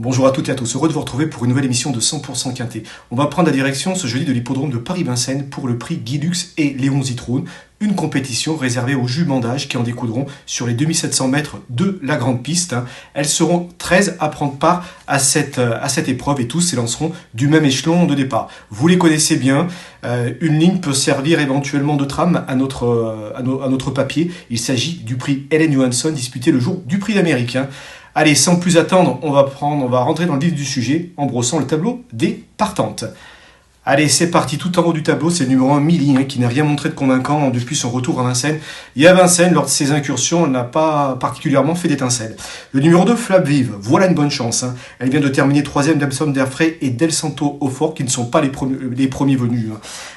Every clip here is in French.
Bonjour à toutes et à tous, heureux de vous retrouver pour une nouvelle émission de 100% Quintet. On va prendre la direction ce jeudi de l'hippodrome de Paris-Vincennes pour le prix Guy Lux et Léon Zitrone, une compétition réservée aux juments d'âge qui en découdront sur les 2700 mètres de la grande piste. Elles seront 13 à prendre part à cette épreuve et tous s'élanceront du même échelon de départ. Vous les connaissez bien, une ligne peut servir éventuellement de trame à notre papier. Il s'agit du prix Helen Johansson disputé le jour du prix d'Amérique. Allez, sans plus attendre, on va rentrer dans le vif du sujet en brossant le tableau des partantes. Allez, c'est parti, tout en haut du tableau, c'est le numéro 1, Milly, qui n'a rien montré de convaincant depuis son retour à Vincennes. Et à Vincennes, lors de ses incursions, elle n'a pas particulièrement fait d'étincelles. Le numéro 2, Flap Vive, voilà une bonne chance. Elle vient de terminer 3e d'Epsom d'Airfray et d'El Santo au Fort, qui ne sont pas les premiers venus.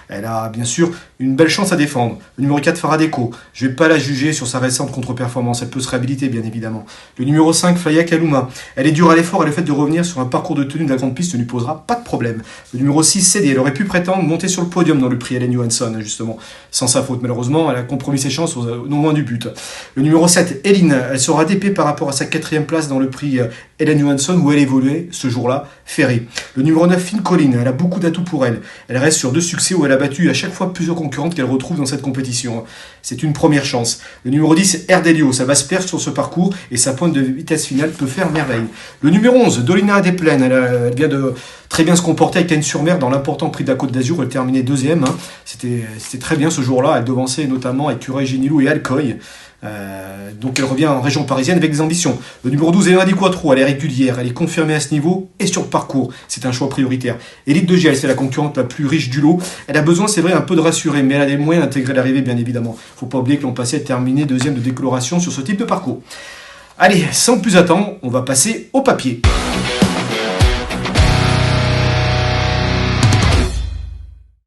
Elle a bien sûr une belle chance à défendre. Le numéro 4, Faradeco, je ne vais pas la juger sur sa récente contre-performance, elle peut se réhabiliter bien évidemment. Le numéro 5, Flaya Kaluma, elle est dure à l'effort et le fait de revenir sur un parcours de tenue de la grande piste ne lui posera pas de problème. Le numéro 6, CD, elle aurait pu prétendre monter sur le podium dans le prix Helen Johansson, justement, sans sa faute. Malheureusement, elle a compromis ses chances non loin du but. Le numéro 7, Eline, elle sera dépée par rapport à sa 4e place dans le prix Helen Johansson où elle évoluait ce jour-là, Ferré. Le numéro 9, Finn Collin, elle a beaucoup d'atouts pour elle. Elle reste sur 2 succès où elle a battu à chaque fois plusieurs concurrentes qu'elle retrouve dans cette compétition. C'est une première chance. Le numéro 10, Erdelio, ça va se perdre sur ce parcours et sa pointe de vitesse finale peut faire merveille. Le numéro 11, Dolina des Plaines, elle vient de très bien se comporter avec Cannes-sur-Mer dans l'important prix de la Côte d'Azur. Elle terminait 2e. C'était très bien ce jour-là. Elle devançait notamment avec Cureil Génilou et Alcoy. Donc elle revient en région parisienne avec des ambitions. Le numéro 12, Elena Di Quattro, elle est régulière, elle est confirmée à ce niveau et sur le parcours. C'est un choix prioritaire. Élite de GL, c'est la concurrente la plus riche du lot. Elle a besoin, c'est vrai, un peu de rassurer, mais elle a les moyens d'intégrer l'arrivée, bien évidemment. Faut pas oublier que l'an passé, elle terminait 2e de décoloration sur ce type de parcours. Allez, sans plus attendre, on va passer au papier.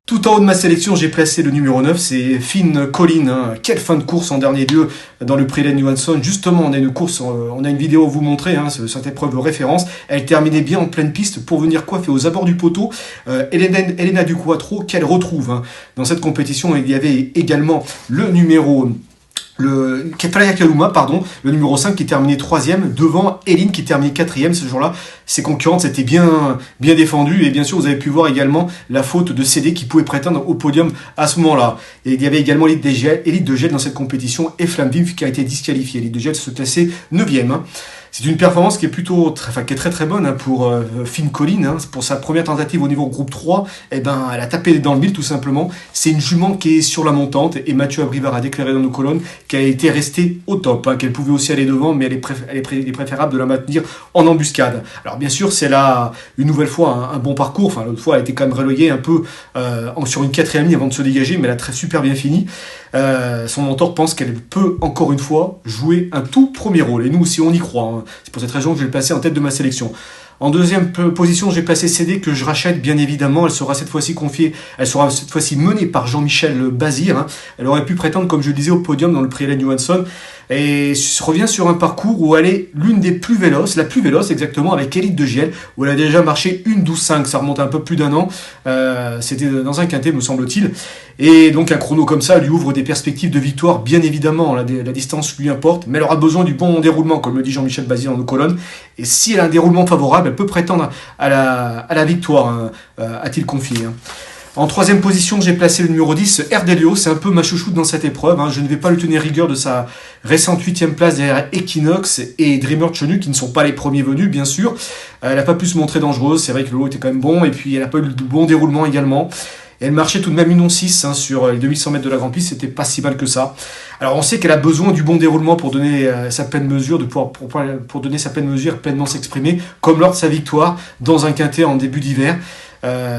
Tout en haut de ma sélection, j'ai placé le numéro 9, c'est Finn Collin. Quelle fin de course en dernier lieu dans le prix Helen Johansson. Justement, on a une vidéo à vous montrer, cette épreuve de référence. Elle terminait bien en pleine piste pour venir coiffer aux abords du poteau Elena Di Quattro qu'elle retrouve. Dans cette compétition, il y avait également le numéro... Flaya Kaluma, le numéro 5 qui terminait 3e, devant Eline qui terminait 4e ce jour-là. Ses concurrentes s'étaient bien défendues et bien sûr vous avez pu voir également la faute de CD qui pouvait prétendre au podium à ce moment-là. Et il y avait également Élite de Gel dans cette compétition et Flamme Vive qui a été disqualifiée. Élite de Gel se classait 9e. C'est une performance qui est très très bonne pour Finn Collin. Pour sa première tentative au niveau groupe 3, elle a tapé dans le mille tout simplement. C'est une jument qui est sur la montante et Mathieu Abrivard a déclaré dans nos colonnes qu'elle était restée au top, qu'elle pouvait aussi aller devant, mais il est préférable de la maintenir en embuscade. Alors bien sûr, c'est là une nouvelle fois un bon parcours. Enfin, l'autre fois, elle était quand même relayée un peu sur une 4e ligne avant de se dégager, mais elle a super bien fini. Son mentor pense qu'elle peut encore une fois jouer un tout premier rôle. Et nous aussi, on y croit. C'est pour cette raison que je vais le placer en tête de ma sélection. En 2e position, j'ai placé CD que je rachète bien évidemment. Elle sera cette fois-ci menée par Jean-Michel Bazir. Elle aurait pu prétendre, comme je le disais, au podium dans le prix Helen Johansson. Et revient sur un parcours où elle est l'une des plus véloces, la plus véloce exactement, avec Élite de GL, où elle a déjà marché une 12,5. Ça remonte à un peu plus d'1 an. C'était dans un quintet, me semble-t-il. Et donc un chrono comme ça lui ouvre des perspectives de victoire, bien évidemment. La distance lui importe, mais elle aura besoin du bon déroulement, comme le dit Jean-Michel Bazir dans nos colonnes. Et si elle a un déroulement favorable, elle peut prétendre à la victoire, a-t-il confié. En 3e position, j'ai placé le numéro 10, Erdelio. C'est un peu ma chouchoute dans cette épreuve. Je ne vais pas lui tenir rigueur de sa récente 8e place derrière Equinox et Dreamer Chenu, qui ne sont pas les premiers venus, bien sûr. Elle n'a pas pu se montrer dangereuse. C'est vrai que le lot était quand même bon. Et puis, elle n'a pas eu de bon déroulement également. Et elle marchait tout de même une 11,6 sur les 2100 mètres de la grande piste. C'était pas si mal que ça. Alors, on sait qu'elle a besoin du bon déroulement pour donner sa pleine mesure, pour donner sa pleine mesure et pleinement s'exprimer, comme lors de sa victoire dans un quintet en début d'hiver.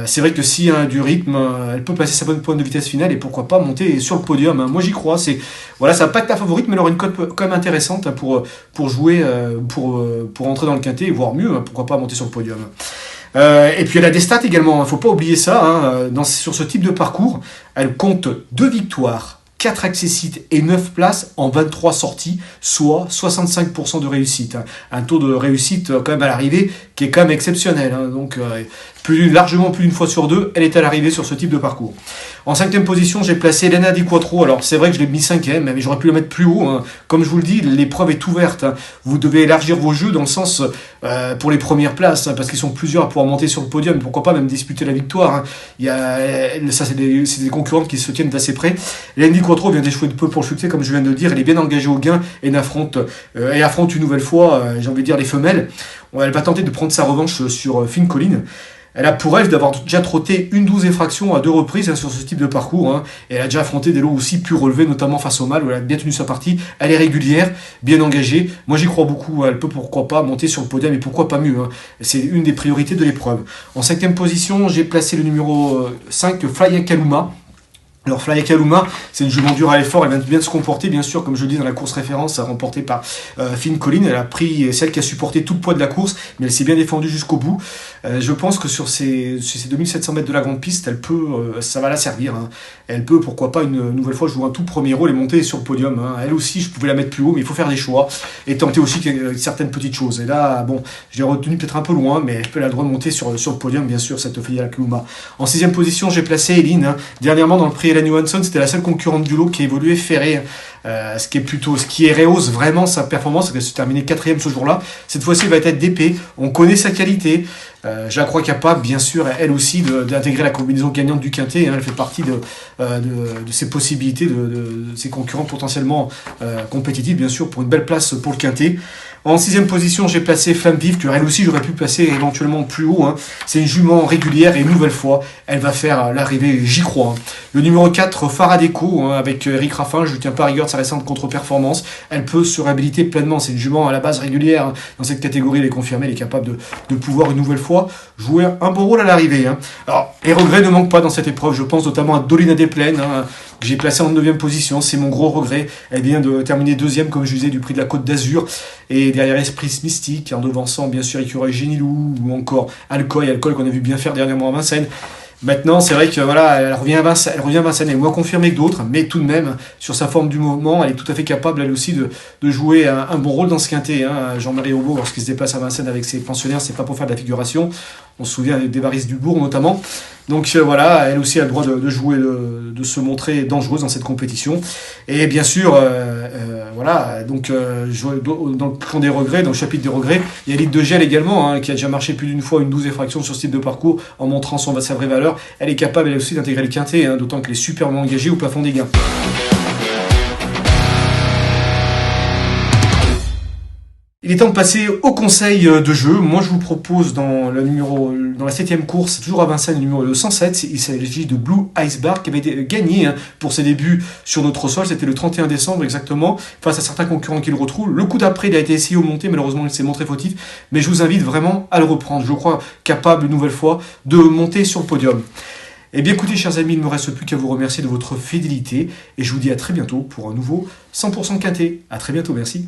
C'est vrai que s'il y a du rythme, elle peut passer sa bonne pointe de vitesse finale et pourquoi pas monter sur le podium. Moi j'y crois. Ça va pas être la favorite, mais elle aura une cote quand même intéressante pour jouer, pour entrer dans le quintet et voire mieux. Pourquoi pas monter sur le podium. Et puis elle a des stats également. Faut pas oublier ça. Sur ce type de parcours, elle compte 2 victoires, 4 accessites et 9 places en 23 sorties, soit 65% de réussite. Un taux de réussite quand même à l'arrivée qui est quand même exceptionnel. Donc largement plus d'une fois sur deux, elle est à l'arrivée sur ce type de parcours. En 5e position, j'ai placé Elena Di Quattro. Alors c'est vrai que je l'ai mis 5e, mais j'aurais pu la mettre plus haut. Comme je vous le dis, l'épreuve est ouverte. Vous devez élargir vos jeux dans le sens pour les premières places, parce qu'ils sont plusieurs à pouvoir monter sur le podium. Pourquoi pas même disputer la victoire. Ça, c'est des concurrentes qui se tiennent d'assez près. Elena Di Quattro vient d'échouer de peu pour le succès, comme je viens de le dire. Elle est bien engagée au gain et affronte une nouvelle fois, j'ai envie de dire, les femelles. Elle va tenter de prendre sa revanche sur Finn Collin. Elle a pour elle d'avoir déjà trotté une 12 effractions à 2 reprises sur ce type de parcours. Et elle a déjà affronté des lots aussi plus relevés, notamment face au mâle, où elle a bien tenu sa partie. Elle est régulière, bien engagée. Moi j'y crois beaucoup. Elle peut pourquoi pas monter sur le podium et pourquoi pas mieux. C'est une des priorités de l'épreuve. En 5e position, j'ai placé le numéro 5, Flya Kaluma. Alors Flya Kaluma, c'est une jument dure à l'effort, elle vient bien se comporter, bien sûr, comme je le dis dans la course référence, remportée par Finn Collin. Elle a pris celle qui a supporté tout le poids de la course, mais elle s'est bien défendue jusqu'au bout. Je pense que sur ces 2700 mètres de la grande piste, ça va la servir. Elle peut, pourquoi pas, une nouvelle fois jouer un tout premier rôle et monter sur le podium. Elle aussi, je pouvais la mettre plus haut, mais il faut faire des choix et tenter aussi certaines petites choses. Et là, bon, je l'ai retenu peut-être un peu loin, mais elle peut la droit de monter sur le podium, bien sûr, cette Flya Kaluma. En 6e position, j'ai placé Eileen. Dernièrement, dans le prix Ellen Johansson, c'était la seule concurrente du lot qui évoluait ferrée. Ce qui rehausse vraiment sa performance, elle se terminer 4e ce jour-là. Cette fois-ci, elle va être d'épée. On connaît sa qualité. Je la crois capable, bien sûr, elle aussi, d'intégrer la combinaison gagnante du quintet. Elle fait partie de ses possibilités, de ses concurrents potentiellement compétitifs, bien sûr, pour une belle place pour le quintet. En 6e position, j'ai placé Flamme Vive, que elle aussi j'aurais pu placer éventuellement plus haut. C'est une jument régulière et une nouvelle fois, elle va faire l'arrivée, j'y crois. Le numéro 4, Faradeco, avec Eric Raffin, je ne tiens pas à rigueur de sa récente contre-performance. Elle peut se réhabiliter pleinement. C'est une jument à la base régulière. Dans cette catégorie, elle est confirmée, elle est capable de pouvoir une nouvelle fois jouer un bon rôle à l'arrivée. Alors, les regrets ne manquent pas dans cette épreuve. Je pense notamment à Dolina des Plaines, que j'ai placé en 9e position. C'est mon gros regret. Elle vient de terminer 2e, comme je disais, du prix de la Côte d'Azur. Et derrière Esprit Mystique, en devançant bien sûr Écureuil Génilou ou encore Alcoy qu'on a vu bien faire dernièrement à Vincennes. Maintenant, c'est vrai que voilà, elle revient à Vincennes, elle est moins confirmée que d'autres, mais tout de même, sur sa forme du moment, elle est tout à fait capable, elle aussi, de jouer un bon rôle dans ce quintet. Jean-Marie Aubeau, lorsqu'il se déplace à Vincennes avec ses pensionnaires, c'est pas pour faire de la figuration. On se souvient des Varis du Bourg notamment. Donc voilà, elle aussi a le droit de jouer, de se montrer dangereuse dans cette compétition. Et bien sûr, voilà, donc dans le plan des regrets, dans le chapitre des regrets, il y a Elite de Gel également, qui a déjà marché plus d'une fois une 12 effractions sur ce type de parcours en montrant sa vraie valeur. Elle est capable, elle aussi, d'intégrer le quintet, d'autant qu'elle est superbement engagée au plafond des gains. Il est temps de passer au conseil de jeu. Moi, je vous propose dans la 7e course, toujours à Vincennes, le numéro 107. Il s'agit de Blue Iceberg qui avait gagné pour ses débuts sur notre sol. C'était le 31 décembre exactement, face à certains concurrents qui le retrouvent. Le coup d'après, il a été essayé au monté, malheureusement, il s'est montré fautif. Mais je vous invite vraiment à le reprendre. Je crois capable, une nouvelle fois, de monter sur le podium. Eh bien écoutez, chers amis, il ne me reste plus qu'à vous remercier de votre fidélité. Et je vous dis à très bientôt pour un nouveau 100% quintet. À très bientôt, merci.